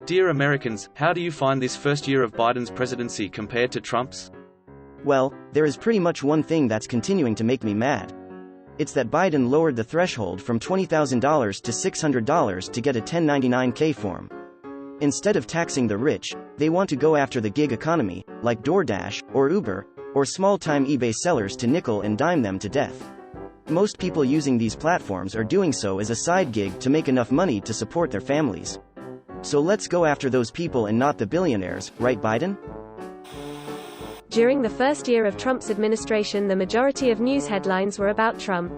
Dear Americans, how do you find this first year of Biden's presidency compared to Trump's? Well, there is pretty much one thing that's continuing to make me mad. It's that Biden lowered the threshold from $20,000 to $600 to get a 1099-K form. Instead of taxing the rich, they want to go after the gig economy, like DoorDash, or Uber, or small-time eBay sellers to nickel and dime them to death. Most people using these platforms are doing so as a side gig to make enough money to support their families. So let's go after those people and not the billionaires, right Biden? During the first year of Trump's administration, the majority of news headlines were about Trump.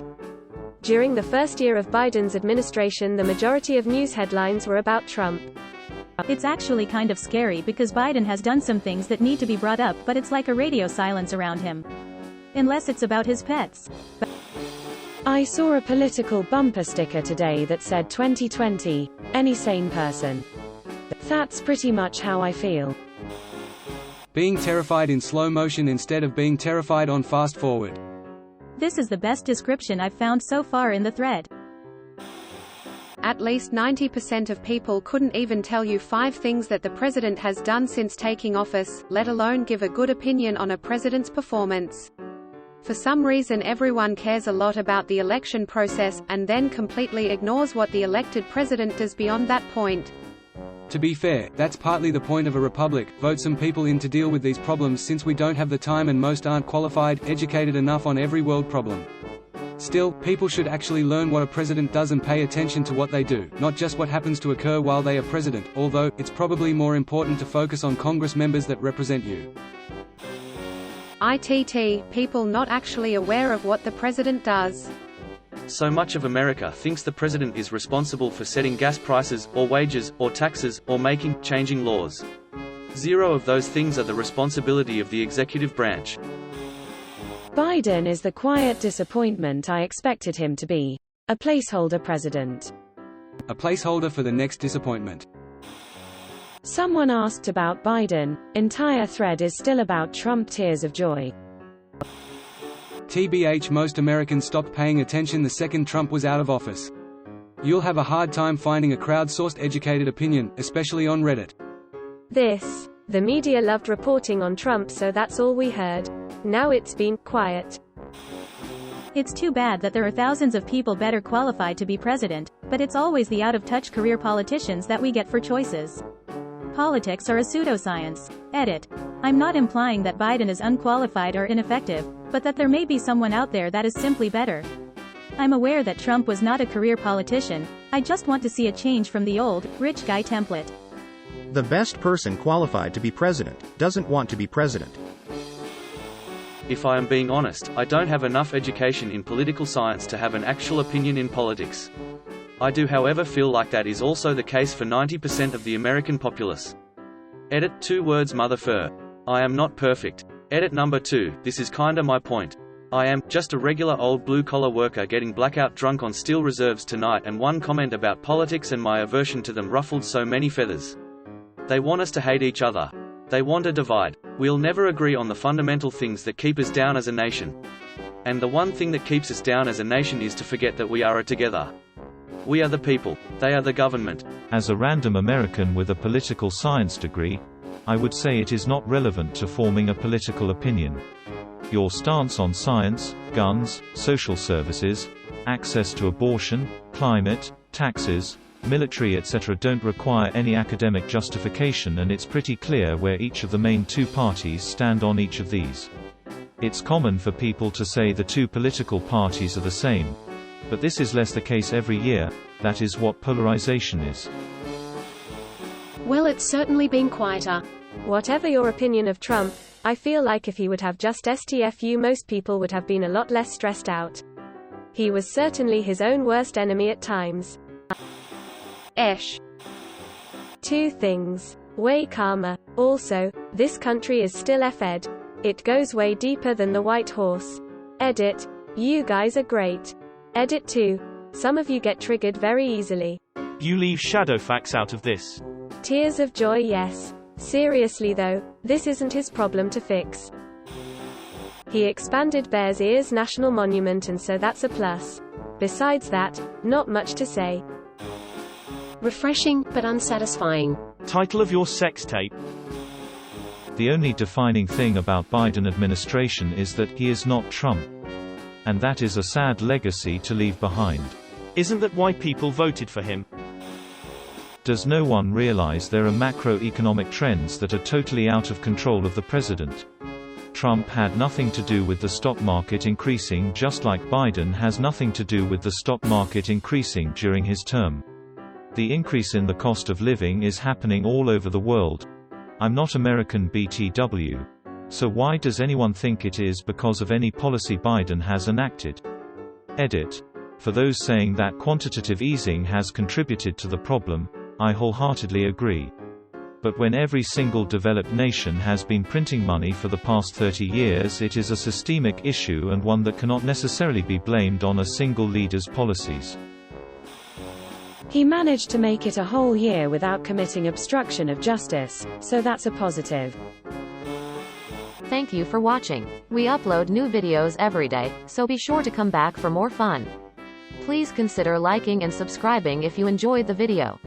During the first year of Biden's administration, the majority of news headlines were about Trump. It's actually kind of scary because Biden has done some things that need to be brought up, but it's like a radio silence around him. Unless it's about his pets. I saw a political bumper sticker today that said 2020, any sane person. That's pretty much how I feel. Being terrified in slow motion instead of being terrified on fast forward. This is the best description I've found so far in the thread. At least 90% of people couldn't even tell you 5 things that the president has done since taking office, let alone give a good opinion on a president's performance. For some reason everyone cares a lot about the election process, and then completely ignores what the elected president does beyond that point. To be fair, that's partly the point of a republic. Vote some people in to deal with these problems, since we don't have the time and most aren't qualified, educated enough on every world problem. Still, people should actually learn what a president does and pay attention to what they do, not just what happens to occur while they are president, although, it's probably more important to focus on Congress members that represent you. ITT, people not actually aware of what the president does. So much of America thinks the president is responsible for setting gas prices, or wages, or taxes, or changing laws. Zero of those things are the responsibility of the executive branch. Biden is the quiet disappointment I expected him to be. A placeholder president. A placeholder for the next disappointment. Someone asked about Biden, entire thread is still about Trump, tears of joy. TBH, most Americans stopped paying attention the second Trump was out of office. You'll have a hard time finding a crowdsourced educated opinion, especially on Reddit. The media loved reporting on Trump, so that's all we heard. Now it's been quiet. It's too bad that there are thousands of people better qualified to be president, but it's always the out-of-touch career politicians that we get for choices. Politics are a pseudoscience. Edit. I'm not implying that Biden is unqualified or ineffective, but that there may be someone out there that is simply better. I'm aware that Trump was not a career politician. I just want to see a change from the old, rich guy template. The best person qualified to be president doesn't want to be president. If I am being honest, I don't have enough education in political science to have an actual opinion in politics. I do however feel like that is also the case for 90% of the American populace. Edit 2 words mother fur. I am not perfect. Edit number 2, this is kinda my point. I am just a regular old blue-collar worker getting blackout drunk on steel reserves tonight, and one comment about politics and my aversion to them ruffled so many feathers. They want us to hate each other. They want a divide. We'll never agree on the fundamental things that keep us down as a nation. And the one thing that keeps us down as a nation is to forget that we are a together. We are the people. They are the government. As a random American with a political science degree, I would say it is not relevant to forming a political opinion. Your stance on science, guns, social services, access to abortion, climate, taxes, military etc. don't require any academic justification, and it's pretty clear where each of the main two parties stand on each of these. It's common for people to say the two political parties are the same. But this is less the case every year. That is what polarization is. Well, it's certainly been quieter. Whatever your opinion of Trump, I feel like if he would have just STFU, most people would have been a lot less stressed out. He was certainly his own worst enemy at times. Esh. 2 things. Way calmer. Also, this country is still F-ed. It goes way deeper than the White Horse. Edit. You guys are great. Edit 2. Some of you get triggered very easily. You leave Shadowfax out of this. Tears of joy, yes. Seriously though, this isn't his problem to fix. He expanded Bears Ears National Monument, and so that's a plus. Besides that, not much to say. Refreshing, but unsatisfying. Title of your sex tape? The only defining thing about Biden administration is that he is not Trump. And that is a sad legacy to leave behind. Isn't that why people voted for him? Does no one realize there are macroeconomic trends that are totally out of control of the president? Trump had nothing to do with the stock market increasing, just like Biden has nothing to do with the stock market increasing during his term. The increase in the cost of living is happening all over the world. I'm not American BTW. So why does anyone think it is because of any policy Biden has enacted? Edit. For those saying that quantitative easing has contributed to the problem, I wholeheartedly agree. But when every single developed nation has been printing money for the past 30 years, it is a systemic issue and one that cannot necessarily be blamed on a single leader's policies. He managed to make it a whole year without committing obstruction of justice, so that's a positive. Thank you for watching. We upload new videos every day, so be sure to come back for more fun. Please consider liking and subscribing if you enjoyed the video.